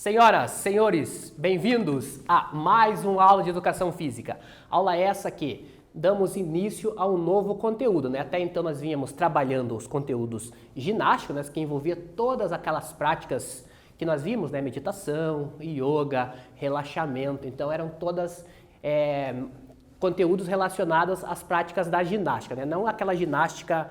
Senhoras, senhores, bem-vindos a mais uma aula de Educação Física. Aula essa que damos início a um novo conteúdo, né? Até então nós vínhamos trabalhando os conteúdos ginásticos, né? Que envolvia todas aquelas práticas que nós vimos, né? Meditação, yoga, relaxamento. Então eram todas conteúdos relacionados às práticas da ginástica, né? Não aquela ginástica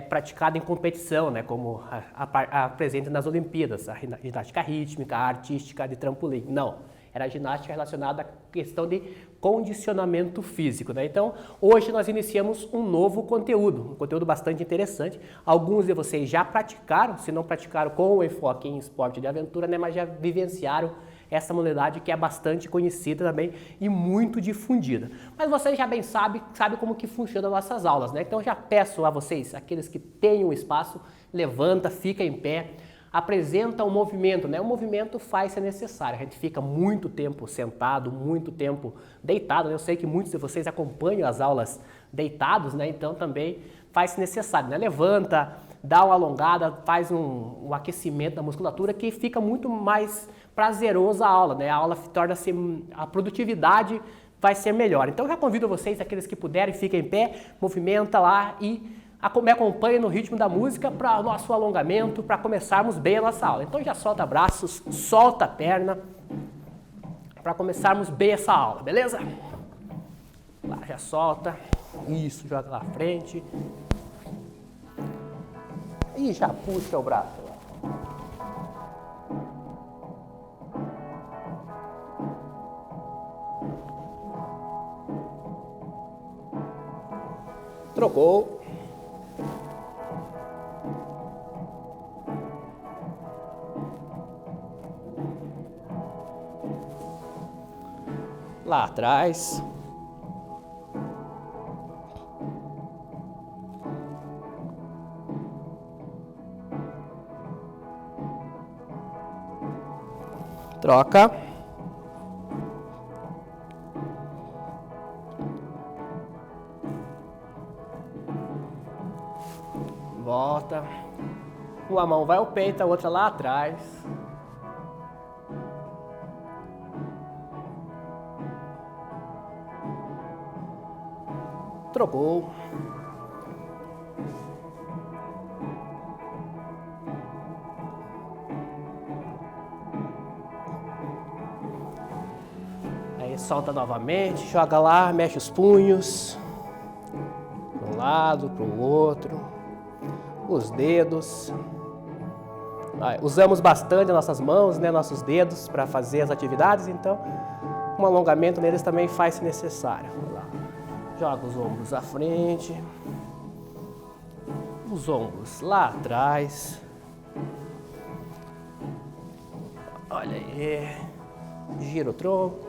praticada em competição, né, como a presente nas Olimpíadas, a ginástica rítmica, a artística de trampolim. Não, era a ginástica relacionada à questão de condicionamento físico, né? Então, hoje nós iniciamos um novo conteúdo, um conteúdo bastante interessante. Alguns de vocês já praticaram, se não praticaram com o enfoque em esporte de aventura, né, mas já vivenciaram essa modalidade que é bastante conhecida também e muito difundida. Mas vocês já bem sabem como que funcionam as nossas aulas, né? Então já peço a vocês, aqueles que têm um espaço, levanta, fica em pé, apresenta um movimento, né? O movimento faz ser necessário. A gente fica muito tempo sentado, muito tempo deitado, né? Eu sei que muitos de vocês acompanham as aulas deitados, né? Então também faz necessário, né? Levanta, dá uma alongada, faz um aquecimento da musculatura que fica muito mais prazerosa a aula, né? A aula torna-se, a produtividade vai ser melhor. Então eu já convido vocês, aqueles que puderem, fiquem em pé, movimenta lá e me acompanhem no ritmo da música para o nosso alongamento, para começarmos bem a nossa aula. Então já solta braços, solta a perna, para começarmos bem essa aula, beleza? Lá, já solta, isso, joga lá à frente. E já puxa o braço lá. Trocou. Lá atrás. Troca. Volta. Uma mão vai ao peito, a outra lá atrás. Trocou. Aí solta novamente, joga lá, mexe os punhos. Para um lado, para o outro. Os dedos. Usamos bastante as nossas mãos, né, nossos dedos para fazer as atividades, então um alongamento neles também faz se necessário. Joga os ombros à frente, os ombros lá atrás. Olha aí, gira o tronco.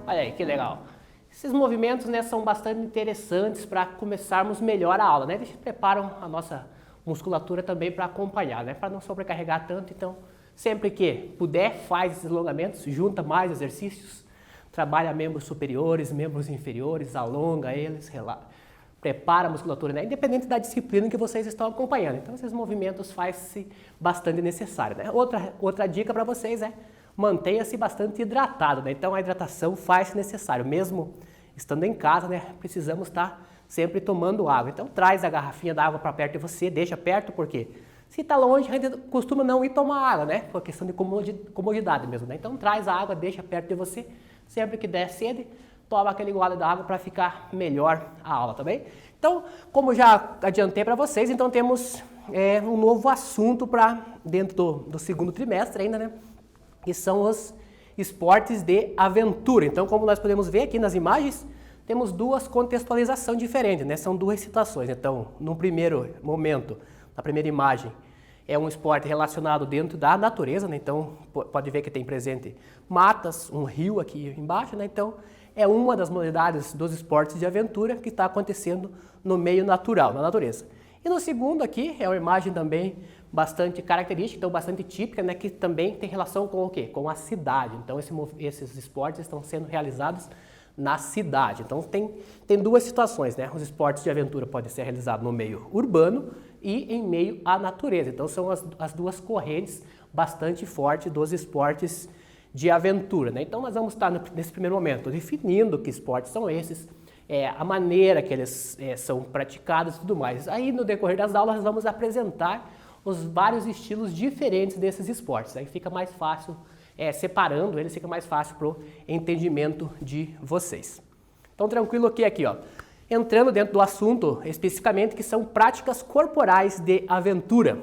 Olha aí, que legal. Esses movimentos, né, são bastante interessantes para começarmos melhor a aula, né? Eles preparam a nossa musculatura também para acompanhar, né? Para não sobrecarregar tanto. Então, sempre que puder, faz esses alongamentos, junta mais exercícios, trabalha membros superiores, membros inferiores, alonga eles, prepara a musculatura, né? Independente da disciplina que vocês estão acompanhando. Então, esses movimentos faz-se bastante necessário, né? Outra dica para vocês é mantenha-se bastante hidratado, né? Então a hidratação faz necessário, mesmo estando em casa, né? Precisamos estar sempre tomando água. Então traz a garrafinha d'água para perto de você, deixa perto, porque se está longe a gente costuma não ir tomar água, né? Por questão de comodidade mesmo, né? Então traz a água, deixa perto de você, sempre que der sede, toma aquele gole da água para ficar melhor a aula, tá bem? Então, como já adiantei para vocês, então temos um novo assunto para dentro do segundo trimestre ainda, né? Que são os esportes de aventura. Então, como nós podemos ver aqui nas imagens, temos duas contextualizações diferentes, né? São duas situações. Então, no primeiro momento, na primeira imagem, é um esporte relacionado dentro da natureza, né? Então, pode ver que tem presente matas, um rio aqui embaixo, né? Então, é uma das modalidades dos esportes de aventura que está acontecendo no meio natural, na natureza. E no segundo aqui, é uma imagem também bastante característica, então bastante típica, né, que também tem relação com o quê? Com a cidade. Então esses esportes estão sendo realizados na cidade. Então tem duas situações, né? Os esportes de aventura podem ser realizados no meio urbano e em meio à natureza. Então são as duas correntes bastante forte dos esportes de aventura, né? Então nós vamos estar nesse primeiro momento definindo que esportes são esses, a maneira que eles são praticados e tudo mais. Aí no decorrer das aulas nós vamos apresentar os vários estilos diferentes desses esportes. Aí fica mais fácil, separando eles, fica mais fácil para o entendimento de vocês. Então tranquilo aqui, ó. Entrando dentro do assunto especificamente, que são práticas corporais de aventura.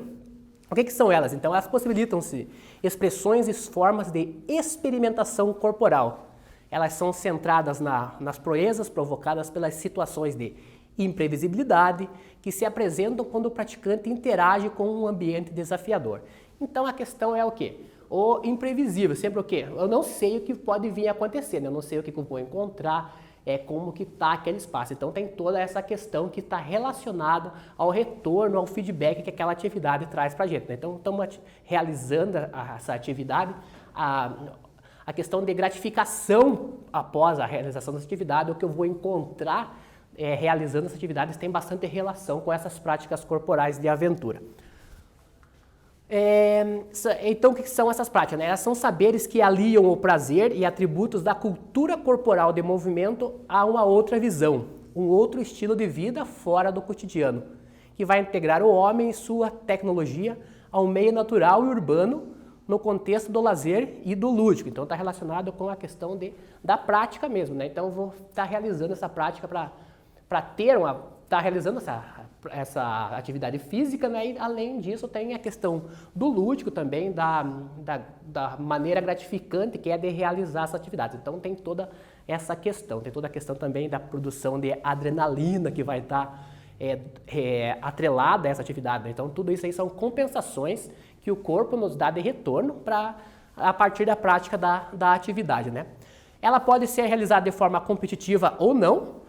O que são elas? Então elas possibilitam-se expressões e formas de experimentação corporal. Elas são centradas nas proezas provocadas pelas situações de imprevisibilidade que se apresentam quando o praticante interage com um ambiente desafiador. Então a questão é o quê? O imprevisível, sempre o quê? Eu não sei o que pode vir a acontecer, né? Eu não sei o que eu vou encontrar, como que está aquele espaço. Então tem toda essa questão que está relacionada ao retorno, ao feedback que aquela atividade traz para a gente, né? Então estamos realizando essa atividade, a questão de gratificação após a realização dessa atividade, o que eu vou encontrar realizando essa atividade tem bastante relação com essas práticas corporais de aventura. Então, o que são essas práticas, né? Elas são saberes que aliam o prazer e atributos da cultura corporal de movimento a uma outra visão, um outro estilo de vida fora do cotidiano, que vai integrar o homem e sua tecnologia ao meio natural e urbano no contexto do lazer e do lúdico. Então, está relacionado com a questão da prática mesmo, né? Então, eu vou estar realizando essa prática para estar realizando essa atividade física, né? E além disso tem a questão do lúdico também, da maneira gratificante que é de realizar essa atividade. Então tem toda essa questão, tem toda a questão também da produção de adrenalina que vai estar atrelada a essa atividade, né? Então tudo isso aí são compensações que o corpo nos dá de retorno a partir da prática da atividade, né? Ela pode ser realizada de forma competitiva ou não,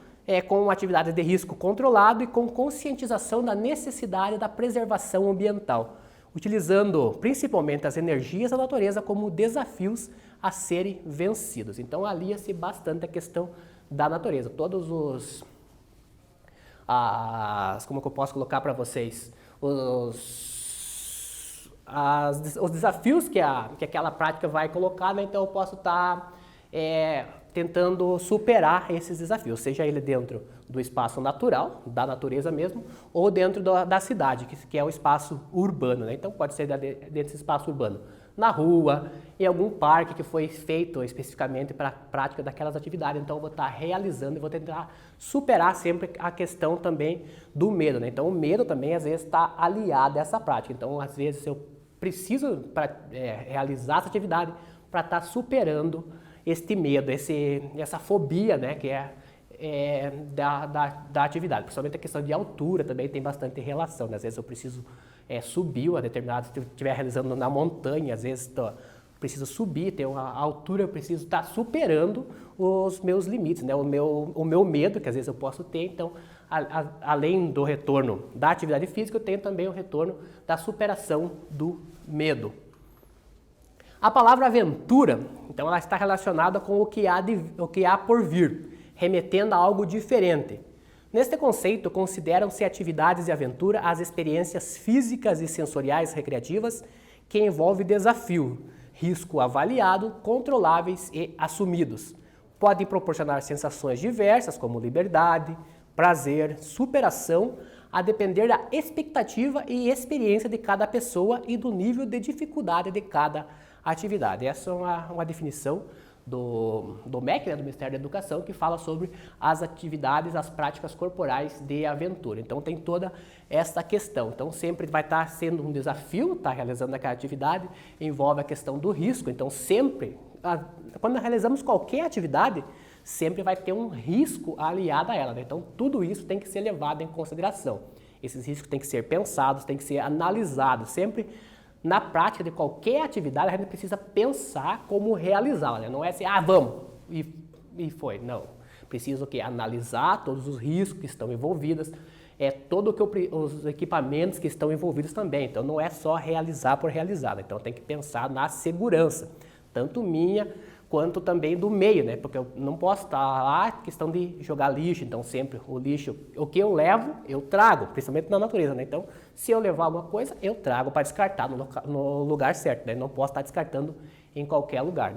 com atividades de risco controlado e com conscientização da necessidade da preservação ambiental, utilizando principalmente as energias da natureza como desafios a serem vencidos. Então alia-se bastante a questão da natureza. Todos como que eu posso colocar para vocês? Os desafios que aquela prática vai colocar, né? Então eu posso estar tentando superar esses desafios, seja ele dentro do espaço natural, da natureza mesmo, ou dentro da cidade, que é o espaço urbano, né? Então pode ser dentro desse espaço urbano, na rua, em algum parque que foi feito especificamente para a prática daquelas atividades. Então eu vou estar realizando e vou tentar superar sempre a questão também do medo, né? Então o medo também às vezes está aliado a essa prática. Então às vezes eu preciso realizar essa atividade para estar superando este medo, essa fobia, né, que da atividade. Principalmente a questão de altura também tem bastante relação, né? Às vezes eu preciso subir a determinada, se eu estiver realizando na montanha, às vezes preciso subir, ter uma altura, eu preciso estar superando os meus limites, né? O meu medo, que às vezes eu posso ter. Então, além do retorno da atividade física, eu tenho também o retorno da superação do medo. A palavra aventura, então, ela está relacionada com o que há por vir, remetendo a algo diferente. Neste conceito, consideram-se atividades de aventura as experiências físicas e sensoriais recreativas que envolvem desafio, risco avaliado, controláveis e assumidos. Podem proporcionar sensações diversas como liberdade, prazer, superação, a depender da expectativa e experiência de cada pessoa e do nível de dificuldade de cada atividade. Essa é uma definição do MEC, né, do Ministério da Educação, que fala sobre as atividades, as práticas corporais de aventura. Então tem toda essa questão. Então sempre vai estar sendo um desafio, estar realizando aquela atividade, envolve a questão do risco. Então sempre, quando realizamos qualquer atividade, sempre vai ter um risco aliado a ela, né? Então tudo isso tem que ser levado em consideração. Esses riscos têm que ser pensados, têm que ser analisados. Sempre na prática de qualquer atividade, a gente precisa pensar como realizá-la, né? Não é assim, vamos, e foi. Não. Preciso o quê? Analisar todos os riscos que estão envolvidos, todos os equipamentos que estão envolvidos também. Então, não é só realizar por realizar. Então, tem que pensar na segurança, tanto minha quanto também do meio, né? Porque eu não posso estar lá questão de jogar lixo, então sempre o lixo, o que eu levo, eu trago, principalmente na natureza, né? Então, se eu levar alguma coisa, eu trago para descartar no lugar certo, né? Não posso estar descartando em qualquer lugar.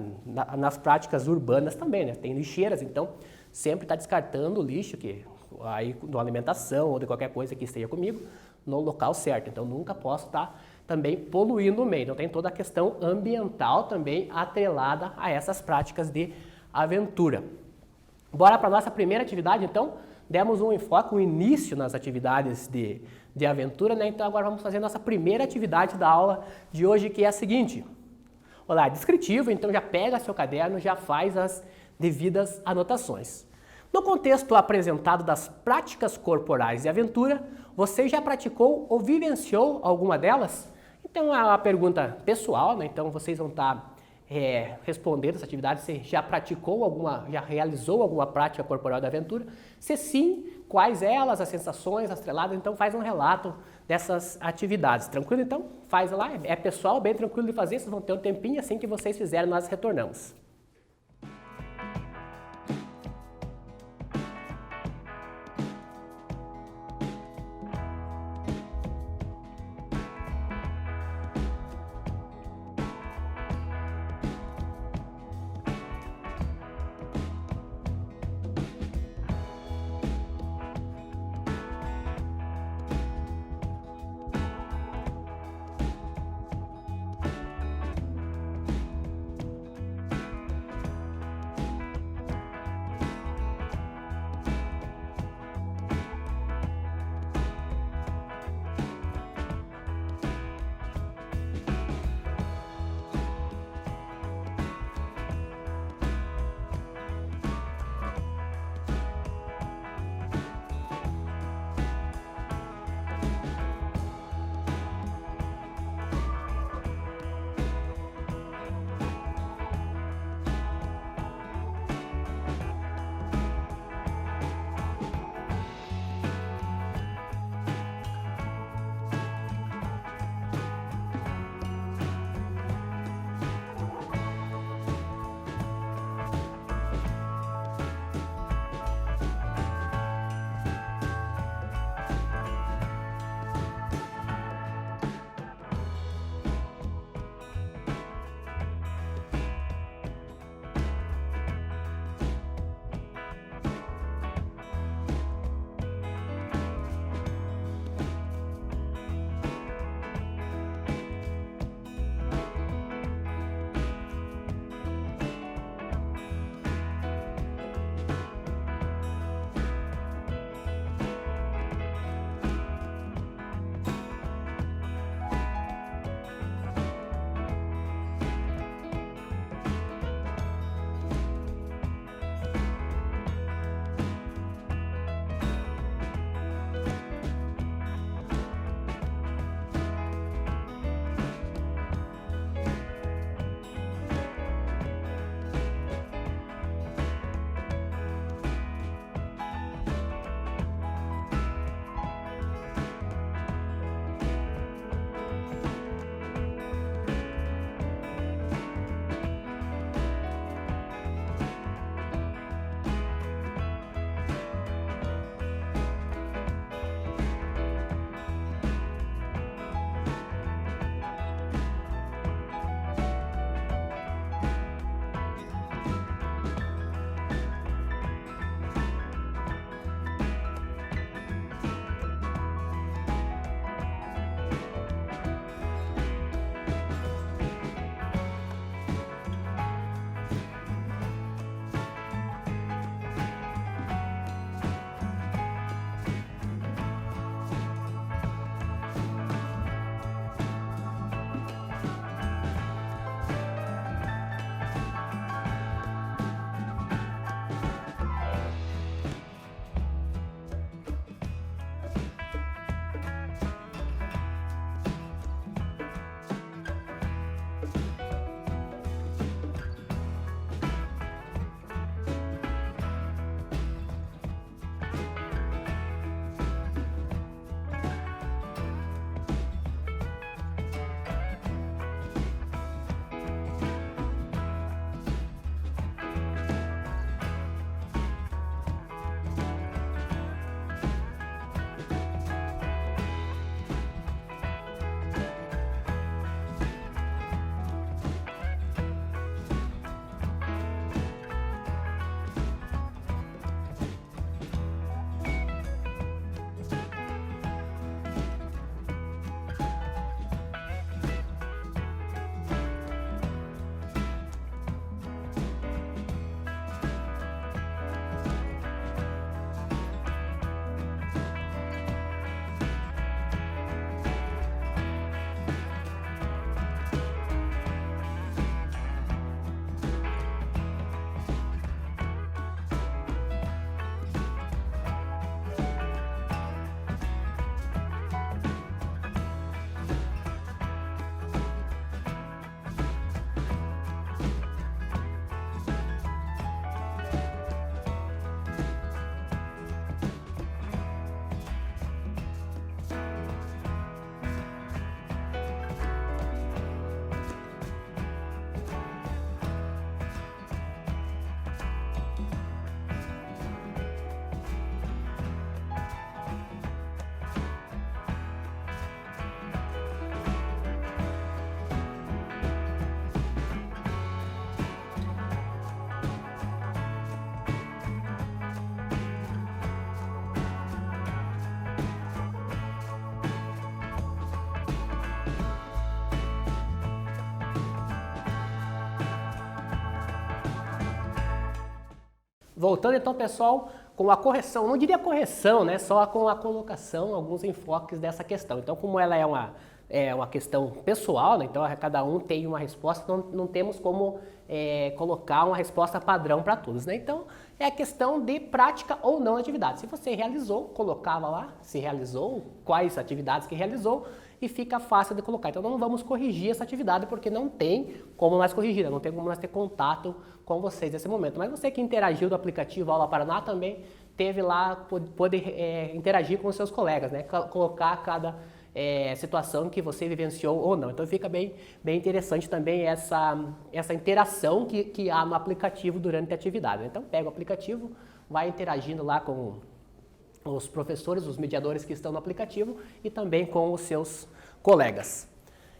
Nas práticas urbanas também, né? Tem lixeiras, então sempre está descartando o lixo que aí da alimentação ou de qualquer coisa que esteja comigo no local certo. Então nunca posso estar também poluindo o meio. Então tem toda a questão ambiental também atrelada a essas práticas de aventura. Bora para a nossa primeira atividade, então. Demos um enfoque, um início nas atividades de aventura, né? Então agora vamos fazer a nossa primeira atividade da aula de hoje, que é a seguinte. Olá, descritivo, então já pega seu caderno, já faz as devidas anotações. No contexto apresentado das práticas corporais de aventura, você já praticou ou vivenciou alguma delas? Então é uma pergunta pessoal, né? Então vocês vão estar respondendo essa atividade. Você já praticou alguma, já realizou alguma prática corporal de aventura? Se sim, quais elas, as sensações, as atreladas? Então faz um relato dessas atividades, tranquilo? Então faz lá, é pessoal, bem tranquilo de fazer, vocês vão ter um tempinho, assim que vocês fizerem nós retornamos. Voltando então, pessoal, com a correção, não diria correção, né? Só com a colocação, alguns enfoques dessa questão. Então, como ela é uma questão pessoal, né? Então cada um tem uma resposta, não temos como colocar uma resposta padrão para todos, né? Então é a questão de prática ou não atividade. Se você realizou, colocava lá se realizou, quais atividades que realizou e fica fácil de colocar. Então não vamos corrigir essa atividade porque não tem como nós corrigir, né? Não tem como nós ter contato com vocês nesse momento. Mas você que interagiu do aplicativo Aula Paraná também teve lá, pode interagir com os seus colegas, né? Colocar cada situação que você vivenciou ou não. Então fica bem interessante também essa interação que há no aplicativo durante a atividade. Então pega o aplicativo, vai interagindo lá com os professores, os mediadores que estão no aplicativo e também com os seus colegas.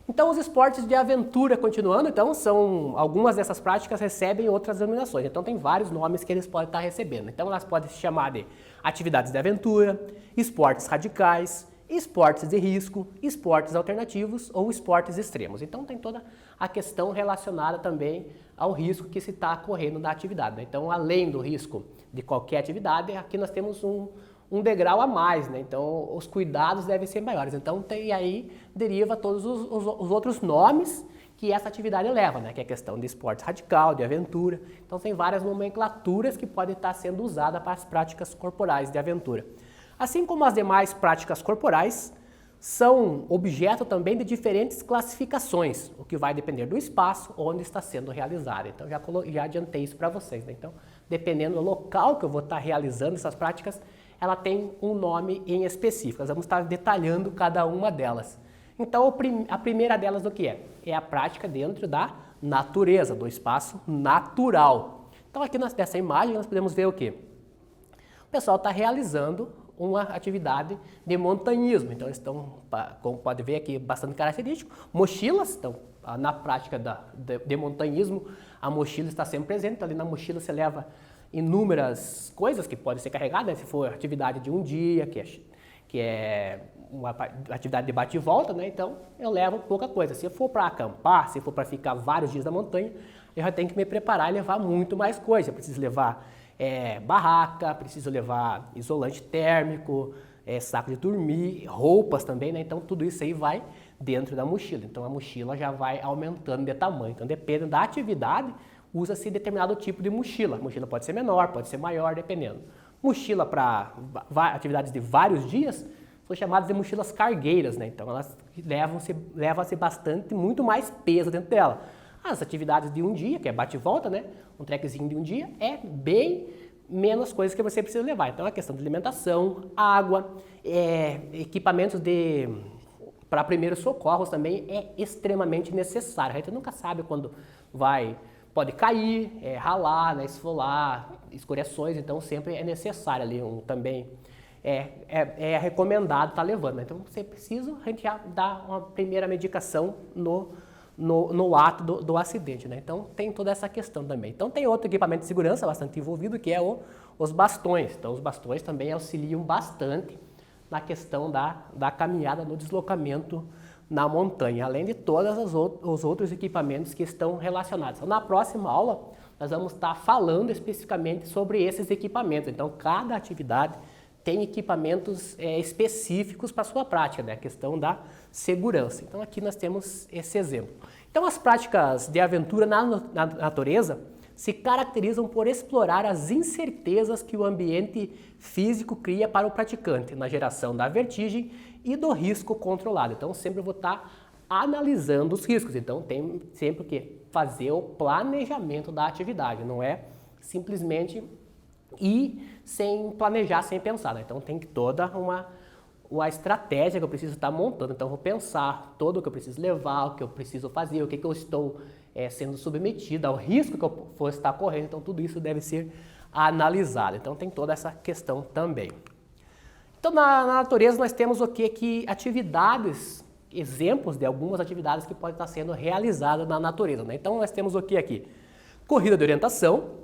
Então os esportes de aventura, continuando, então são algumas dessas práticas recebem outras denominações. Então tem vários nomes que eles podem estar recebendo. Então elas podem se chamar de atividades de aventura, esportes radicais, esportes de risco, esportes alternativos ou esportes extremos. Então tem toda a questão relacionada também ao risco que se está correndo da atividade, né? Então além do risco de qualquer atividade, aqui nós temos um degrau a mais, né? Então os cuidados devem ser maiores. Então tem aí, deriva todos os outros nomes que essa atividade leva, né? Que é a questão de esporte radical, de aventura. Então tem várias nomenclaturas que podem estar sendo usadas para as práticas corporais de aventura. Assim como as demais práticas corporais, são objeto também de diferentes classificações, o que vai depender do espaço onde está sendo realizada. Então já adiantei isso para vocês, né? Então, dependendo do local que eu vou estar realizando essas práticas, ela tem um nome em específico. Nós vamos estar detalhando cada uma delas. Então, a primeira delas o que é? É a prática dentro da natureza, do espaço natural. Então, aqui nessa imagem nós podemos ver o quê? O pessoal está realizando uma atividade de montanhismo. Então, eles estão, como pode ver aqui, bastante característico, mochilas. Então, na prática de montanhismo, a mochila está sempre presente. Então, ali na mochila você leva inúmeras coisas que podem ser carregadas, né? Se for atividade de um dia, que é uma atividade de bate e volta, né? Então, eu levo pouca coisa. Se eu for para acampar, se for para ficar vários dias na montanha, eu já tenho que me preparar e levar muito mais coisa. Eu preciso levar barraca, preciso levar isolante térmico, saco de dormir, roupas também, né? Então tudo isso aí vai dentro da mochila. Então a mochila já vai aumentando de tamanho. Então dependendo da atividade, usa-se determinado tipo de mochila. A mochila pode ser menor, pode ser maior, dependendo. Mochila para atividades de vários dias são chamadas de mochilas cargueiras, né? Então elas levam-se bastante, muito mais peso dentro dela. As atividades de um dia, que é bate e volta, né? Um trekzinho de um dia, é bem menos coisas que você precisa levar. Então, a questão de alimentação, água, equipamentos para primeiros socorros também é extremamente necessário. A gente nunca sabe quando pode cair, ralar, né? Esfolar, escoriações, então sempre é necessário ali também. É recomendado estar levando, né? Então, você precisa, a gente já dá uma primeira medicação no ato do acidente, né? Então tem toda essa questão também. Então tem outro equipamento de segurança bastante envolvido, que é os bastões. Então os bastões também auxiliam bastante na questão da caminhada, no deslocamento na montanha, além de todos os outros equipamentos que estão relacionados. Então, na próxima aula nós vamos estar falando especificamente sobre esses equipamentos. Então cada atividade tem equipamentos específicos para a sua prática, né? A questão da segurança. Então aqui nós temos esse exemplo. Então as práticas de aventura na natureza se caracterizam por explorar as incertezas que o ambiente físico cria para o praticante, na geração da vertigem e do risco controlado. Então sempre eu vou estar analisando os riscos. Então tem sempre que fazer o planejamento da atividade, não é simplesmente ir sem planejar, sem pensar, né? Então tem toda uma estratégia que eu preciso estar montando. Então eu vou pensar todo o que eu preciso levar, o que eu preciso fazer, o que eu estou sendo submetido, ao risco que eu for estar correndo. Então tudo isso deve ser analisado. Então tem toda essa questão também. Então na natureza nós temos o que? Que atividades, exemplos de algumas atividades que podem estar sendo realizadas na natureza, né? Então nós temos o que aqui? Corrida de orientação.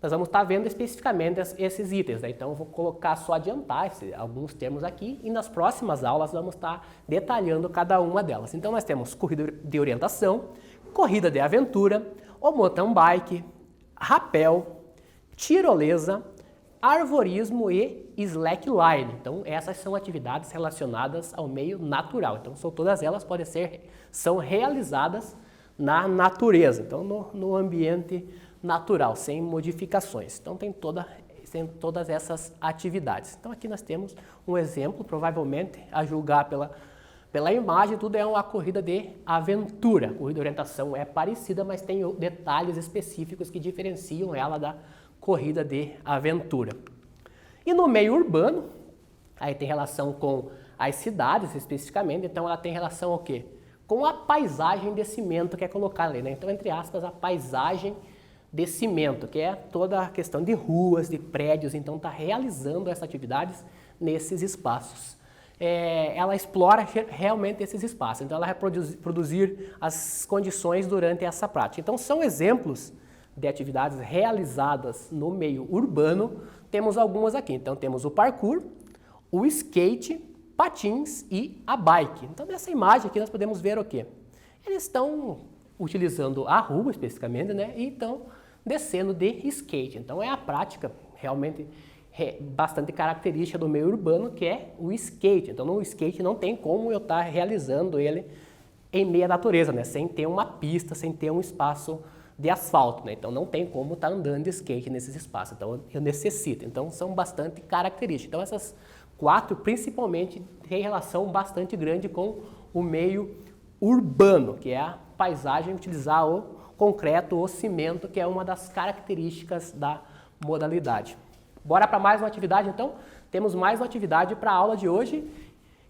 Nós vamos estar vendo especificamente esses itens, né? Então eu vou colocar só adiantar alguns termos aqui e nas próximas aulas vamos estar detalhando cada uma delas. Então nós temos corrida de orientação, corrida de aventura, o mountain bike, rapel, tirolesa, arvorismo e slackline. Então, essas são atividades relacionadas ao meio natural. Então, todas elas são realizadas na natureza, então no ambiente natural, sem modificações. Então, tem todas essas atividades. Então, aqui nós temos um exemplo, provavelmente, a julgar pela imagem, tudo é uma corrida de aventura. A corrida de orientação é parecida, mas tem detalhes específicos que diferenciam ela da corrida de aventura. E no meio urbano, aí tem relação com as cidades especificamente, então ela tem relação ao quê? Com a paisagem de cimento que é colocada ali, né? Então, entre aspas, a paisagem de cimento, que é toda a questão de ruas, de prédios, então está realizando essas atividades nesses espaços. Ela explora realmente esses espaços, então ela vai produzir as condições durante essa prática. Então, são exemplos de atividades realizadas no meio urbano, temos algumas aqui. Então, temos o parkour, o skate, patins e a bike. Então, nessa imagem aqui nós podemos ver o quê? Eles estão utilizando a rua especificamente, né? E estão descendo de skate. Então, é a prática realmente bastante característica do meio urbano, que é o skate. Então, no skate não tem como eu estar realizando ele em meio à natureza, né? Sem ter uma pista, sem ter um espaço de asfalto, né? Então não tem como estar andando de skate nesses espaços, então eu necessito. Então são bastante características. Então essas 4 principalmente têm relação bastante grande com o meio urbano, que é a paisagem, utilizar o concreto, o cimento, que é uma das características da modalidade. Bora para mais uma atividade então? Temos mais uma atividade para a aula de hoje,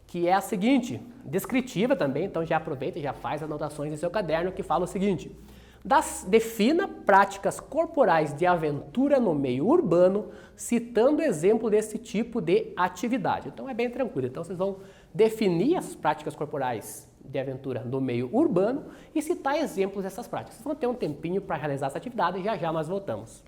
que é a seguinte, descritiva também, então já aproveita e já faz anotações em seu caderno, que fala o seguinte: defina práticas corporais de aventura no meio urbano, citando exemplo desse tipo de atividade. Então é bem tranquilo. Então vocês vão definir as práticas corporais de aventura no meio urbano e citar exemplos dessas práticas. Vocês vão ter um tempinho para realizar essa atividade e já nós voltamos.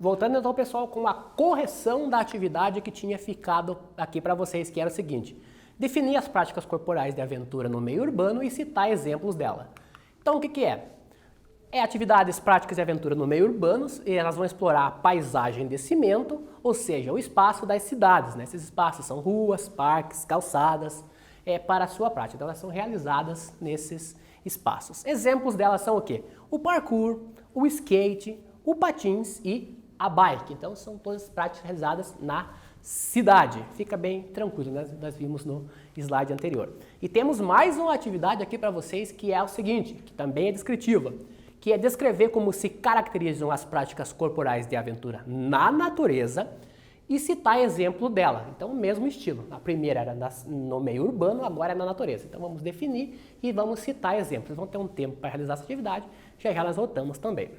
Voltando então, pessoal, com a correção da atividade que tinha ficado aqui para vocês, que era o seguinte: definir as práticas corporais de aventura no meio urbano e citar exemplos dela. Então, o que é? É atividades práticas de aventura no meio urbano, e elas vão explorar a paisagem de cimento, ou seja, o espaço das cidades, né? Esses espaços são ruas, parques, calçadas, para a sua prática. Então, elas são realizadas nesses espaços. Exemplos delas são o quê? O parkour, o skate, o patins e a bike. Então, são todas práticas realizadas na cidade. Fica bem tranquilo, né? Nós vimos no slide anterior. E temos mais uma atividade aqui para vocês, que é o seguinte, que também é descritiva, que é descrever como se caracterizam as práticas corporais de aventura na natureza e citar exemplo dela. Então, o mesmo estilo. A primeira era no meio urbano, agora é na natureza. Então, vamos definir e vamos citar exemplos. Vamos ter um tempo para realizar essa atividade, já já nós voltamos também.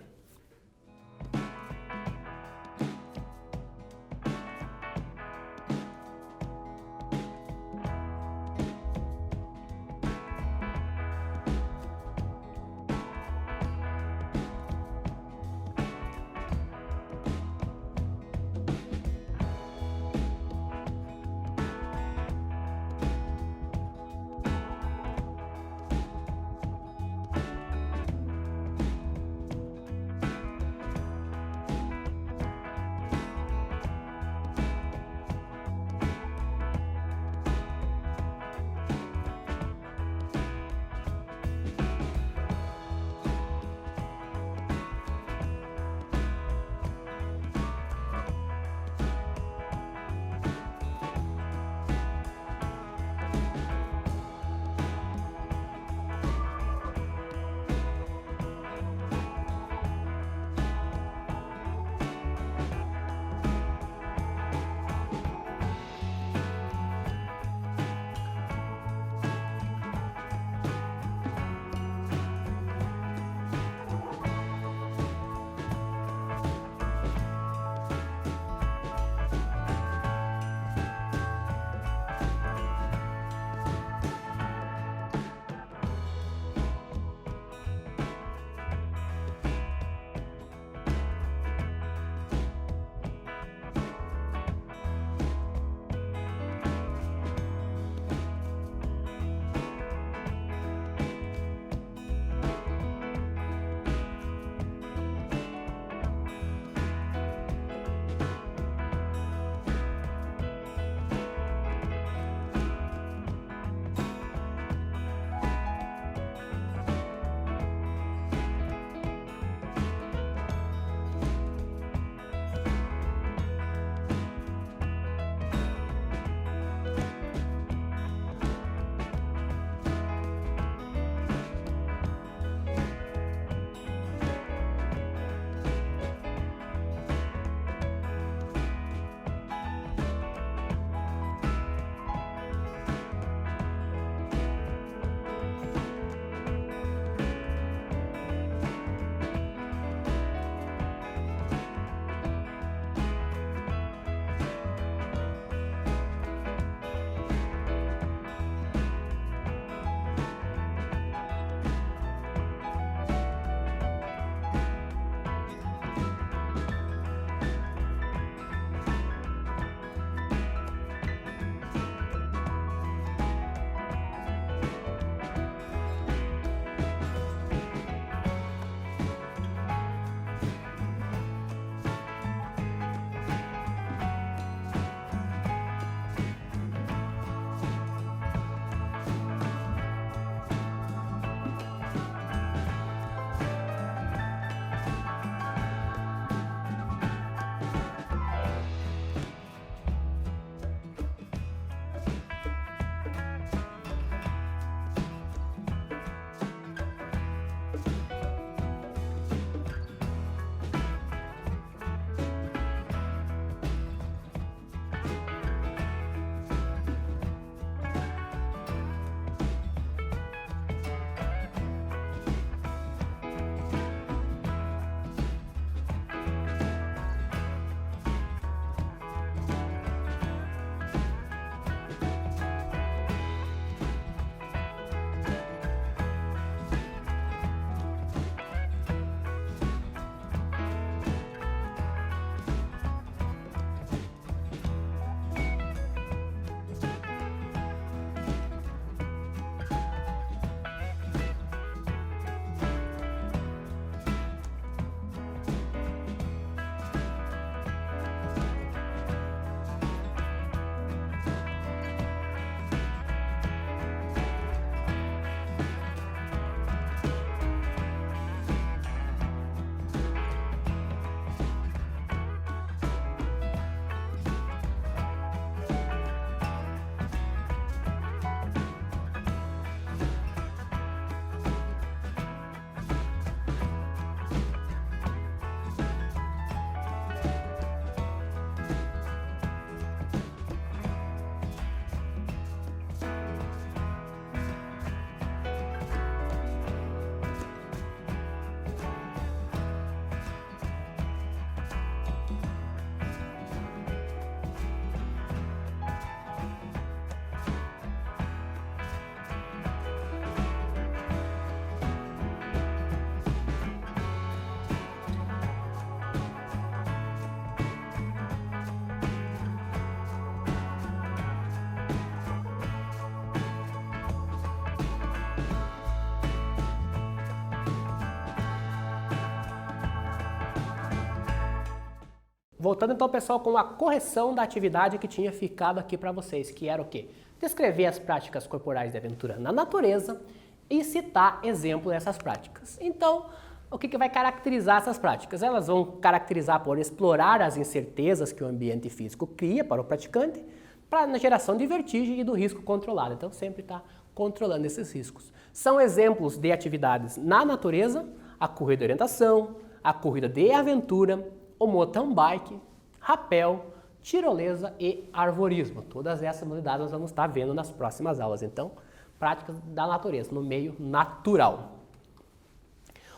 Voltando então, pessoal, com a correção da atividade que tinha ficado aqui para vocês, que era o quê? Descrever as práticas corporais de aventura na natureza e citar exemplo dessas práticas. Então, o que vai caracterizar essas práticas? Elas vão caracterizar por explorar as incertezas que o ambiente físico cria para o praticante, para a geração de vertigem e do risco controlado. Então, sempre está controlando esses riscos. São exemplos de atividades na natureza, a corrida de orientação, a corrida de aventura, o mountain bike, rapel, tirolesa e arvorismo. Todas essas modalidades nós vamos estar vendo nas próximas aulas. Então, práticas da natureza, no meio natural.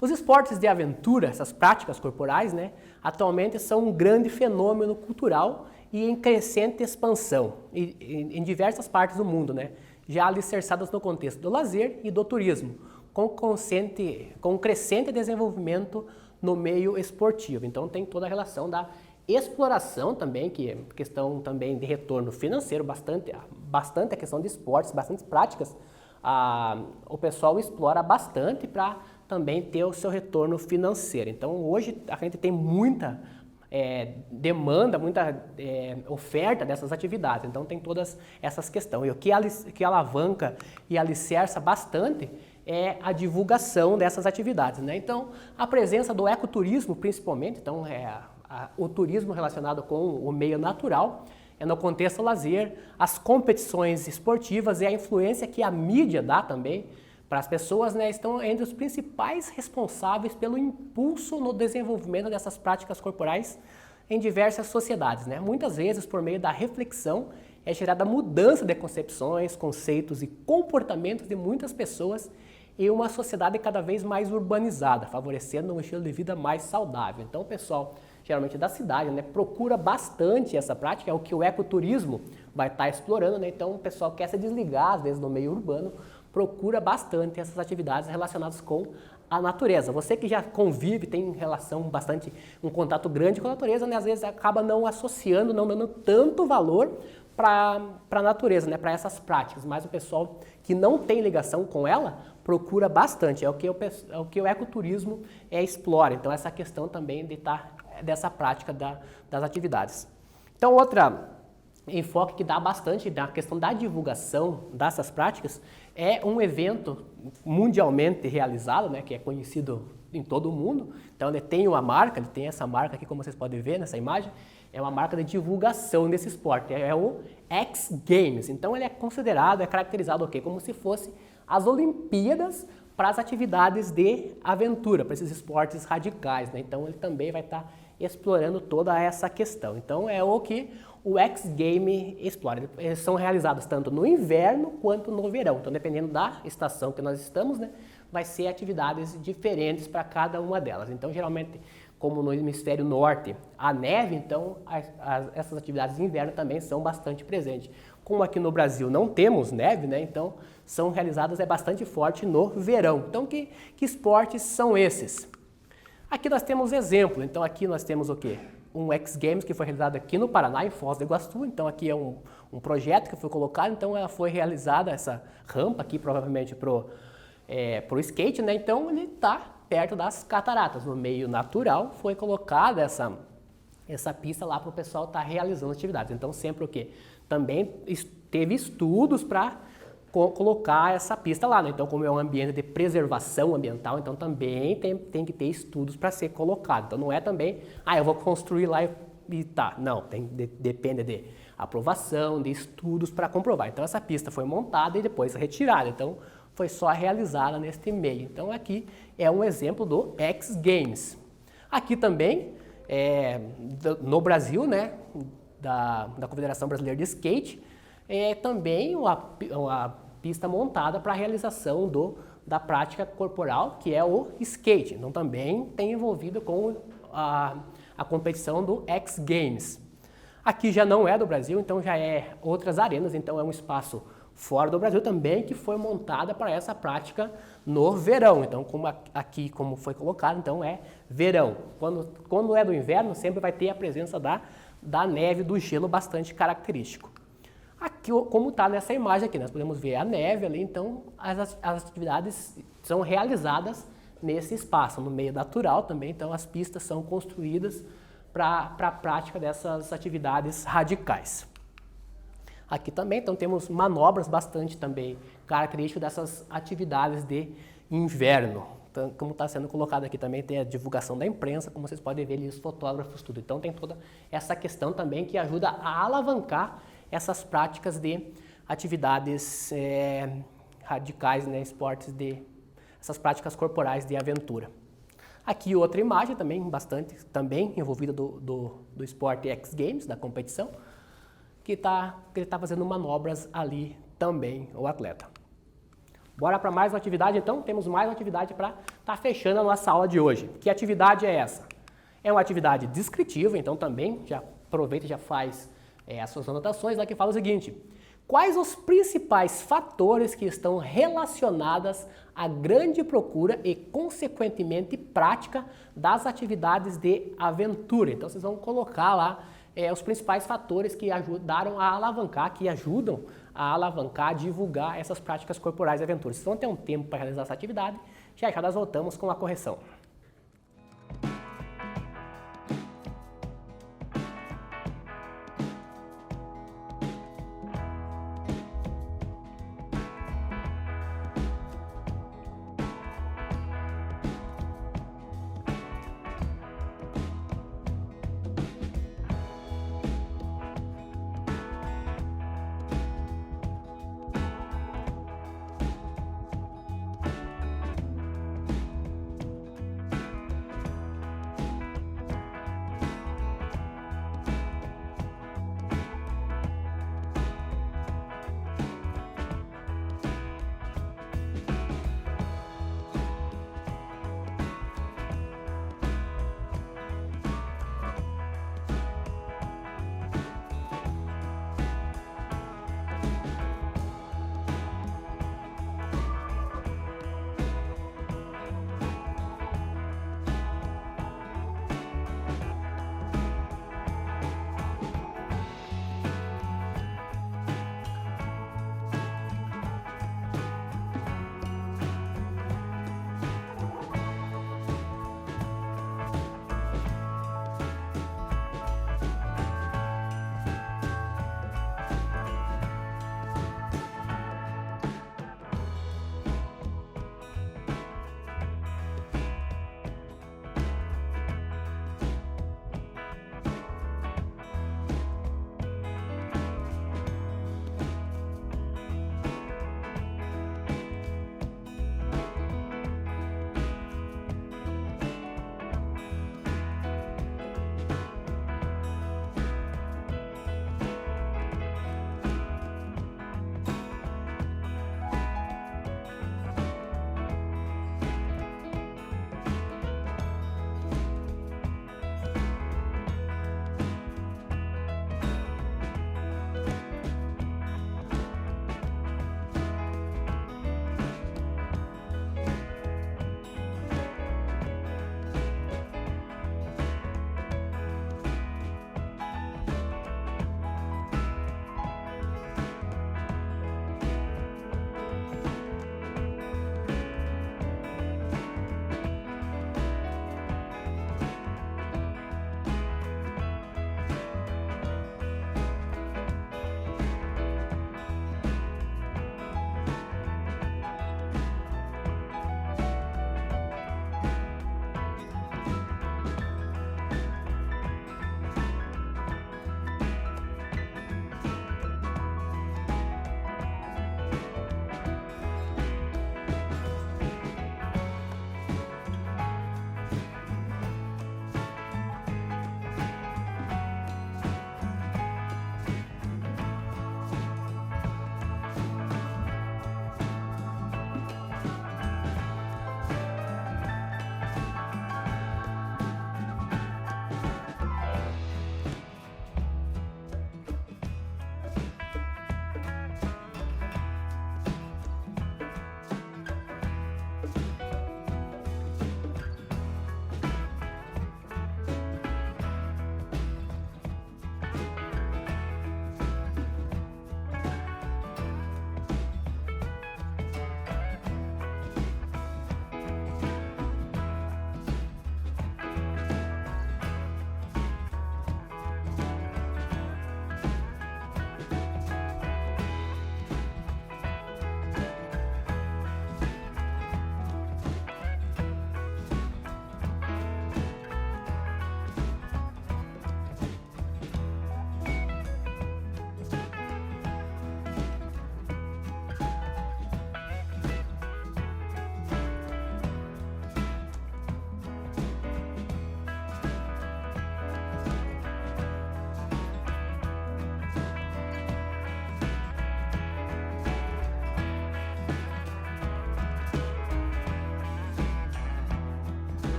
Os esportes de aventura, essas práticas corporais, né, atualmente são um grande fenômeno cultural e em crescente expansão em diversas partes do mundo, né, já alicerçadas no contexto do lazer e do turismo, com crescente desenvolvimento no meio esportivo. Então tem toda a relação da exploração também, que é questão também de retorno financeiro, bastante a questão de esportes, bastante práticas. O pessoal explora bastante para também ter o seu retorno financeiro. Então hoje a gente tem muita demanda, muita oferta dessas atividades. Então tem todas essas questões. E o que alavanca e alicerça bastante é a divulgação dessas atividades, né? Então, a presença do ecoturismo, principalmente, então o turismo relacionado com o meio natural, no contexto lazer, as competições esportivas e a influência que a mídia dá também para as pessoas, né, estão entre os principais responsáveis pelo impulso no desenvolvimento dessas práticas corporais em diversas sociedades, né? Muitas vezes, por meio da reflexão, é gerada mudança de concepções, conceitos e comportamentos de muitas pessoas em uma sociedade cada vez mais urbanizada, favorecendo um estilo de vida mais saudável. Então, o pessoal, geralmente da cidade, né, procura bastante essa prática, é o que o ecoturismo vai estar explorando, né? Então, o pessoal quer se desligar, às vezes, no meio urbano, procura bastante essas atividades relacionadas com a natureza. Você que já convive, tem relação bastante, um contato grande com a natureza, né, às vezes acaba não associando, não dando tanto valor para a natureza, né, para essas práticas, mas o pessoal que não tem ligação com ela procura bastante, é o que o ecoturismo explora. Então essa questão também dessa prática das atividades. Então outra enfoque que dá bastante na questão da divulgação dessas práticas é um evento mundialmente realizado, né, que é conhecido em todo o mundo. Então ele tem uma marca, ele tem essa marca aqui, como vocês podem ver nessa imagem, é uma marca de divulgação desse esporte, é o X Games. Então ele é considerado, é caracterizado como se fosse as Olimpíadas para as atividades de aventura, para esses esportes radicais, né? Então ele também vai estar explorando toda essa questão. Então é o que o X Game explora. Eles são realizados tanto no inverno quanto no verão. Então dependendo da estação que nós estamos, né, vai ser atividades diferentes para cada uma delas. Então geralmente, como no hemisfério norte a neve, então essas atividades de inverno também são bastante presentes. Como aqui no Brasil não temos neve, né, então são realizadas bastante forte no verão. Então que esportes são esses? Aqui nós temos exemplo. Então aqui nós temos o quê? Um X Games que foi realizado aqui no Paraná, em Foz do Iguaçu. Então aqui é um projeto que foi colocado, então ela foi realizada, essa rampa aqui provavelmente pro skate, né? Então ele está perto das cataratas, no meio natural, foi colocada essa pista lá para o pessoal estar realizando atividades. Então sempre o quê? Também teve estudos para colocar essa pista lá, né? Então como é um ambiente de preservação ambiental, então também tem que ter estudos para ser colocado. Então não é também, eu vou construir lá e tá. Não, depende de aprovação, de estudos para comprovar. Então essa pista foi montada e depois retirada. Então foi só realizada neste meio. Então aqui é um exemplo do X Games. Aqui também, no Brasil, né, da Confederação Brasileira de Skate, também uma pista montada para a realização da prática corporal, que é o skate. Então também tem envolvido com a competição do X Games. Aqui já não é do Brasil, então já é outras arenas, então é um espaço fora do Brasil também que foi montada para essa prática no verão. Então como foi colocado, então é verão. Quando é do inverno, sempre vai ter a presença da neve, do gelo bastante característico. Aqui, como está nessa imagem aqui, nós podemos ver a neve ali, então as atividades são realizadas nesse espaço, no meio natural também, então as pistas são construídas para a prática dessas atividades radicais. Aqui também, então, temos manobras bastante também características dessas atividades de inverno. Então, como está sendo colocado aqui também, tem a divulgação da imprensa, como vocês podem ver ali, os fotógrafos, tudo. Então, tem toda essa questão também que ajuda a alavancar essas práticas de atividades radicais, né, esportes essas práticas corporais de aventura. Aqui outra imagem também, bastante, também envolvida do esporte X Games, da competição, que ele está fazendo manobras ali também, o atleta. Bora para mais uma atividade então? Temos mais uma atividade para estar fechando a nossa aula de hoje. Que atividade é essa? É uma atividade descritiva, então também já aproveita e já faz as suas anotações, lá que fala o seguinte: quais os principais fatores que estão relacionados à grande procura e, consequentemente, prática das atividades de aventura? Então, vocês vão colocar lá os principais fatores que ajudam a alavancar, divulgar essas práticas corporais de aventura. Vocês vão ter um tempo para realizar essa atividade, já nós voltamos com a correção.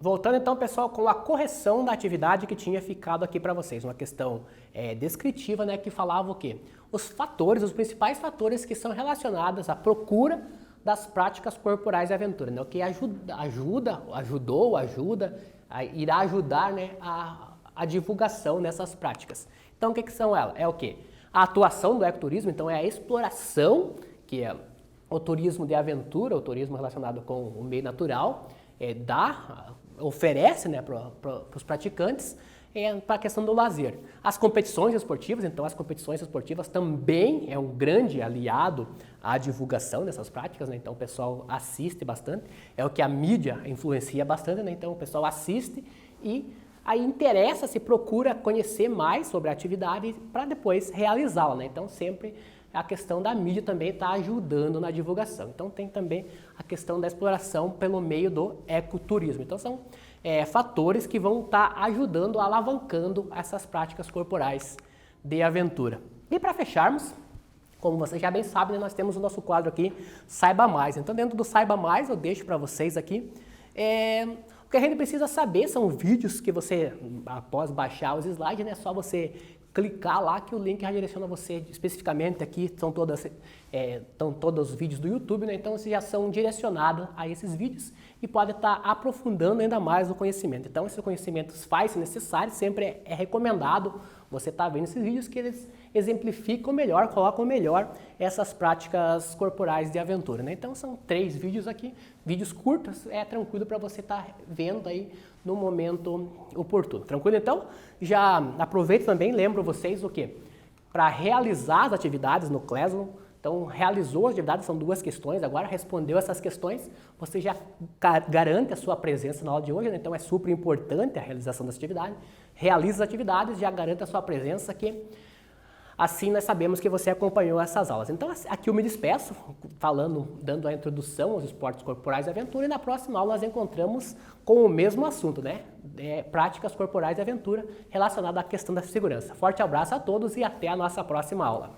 Voltando então, pessoal, com a correção da atividade que tinha ficado aqui para vocês. Uma questão descritiva, né, que falava o quê? Os fatores, os principais fatores que são relacionados à procura das práticas corporais de aventura, né? O que irá ajudar, né, a divulgação dessas práticas. Então, o que são elas? É o quê? A atuação do ecoturismo, então é a exploração, que é o turismo de aventura, o turismo relacionado com o meio natural, oferece, né, para os praticantes para a questão do lazer. As competições esportivas, então as competições esportivas também é um grande aliado à divulgação dessas práticas, né? Então o pessoal assiste bastante, é o que a mídia influencia bastante, né? Então o pessoal assiste e aí interessa-se, procura conhecer mais sobre a atividade para depois realizá-la, né? Então sempre a questão da mídia também está ajudando na divulgação. Então tem também a questão da exploração pelo meio do ecoturismo. Então são fatores que vão estar ajudando, alavancando essas práticas corporais de aventura. E para fecharmos, como vocês já bem sabem, né, nós temos o nosso quadro aqui, Saiba Mais. Então dentro do Saiba Mais eu deixo para vocês aqui o que a gente precisa saber são vídeos que você, após baixar os slides, né, é só você clicar lá que o link já direciona você especificamente aqui, estão todos os vídeos do YouTube, né? Então vocês já são direcionados a esses vídeos e pode estar aprofundando ainda mais o conhecimento. Então esses conhecimentos faz-se necessário, sempre é recomendado você estar vendo esses vídeos que eles exemplificam melhor, colocam melhor essas práticas corporais de aventura, né? Então são 3 vídeos aqui, vídeos curtos, é tranquilo para você estar vendo aí no momento oportuno. Tranquilo? Então, já aproveito também, lembro vocês o quê? Para realizar as atividades no Classroom, então realizou as atividades, são 2 questões, agora respondeu essas questões, você já garante a sua presença na aula de hoje, né? Então é super importante a realização das atividades, realiza as atividades, já garante a sua presença aqui. Assim nós sabemos que você acompanhou essas aulas. Então aqui eu me despeço, dando a introdução aos esportes corporais de aventura e na próxima aula nós encontramos com o mesmo assunto, né? Práticas corporais de aventura relacionadas à questão da segurança. Forte abraço a todos e até a nossa próxima aula.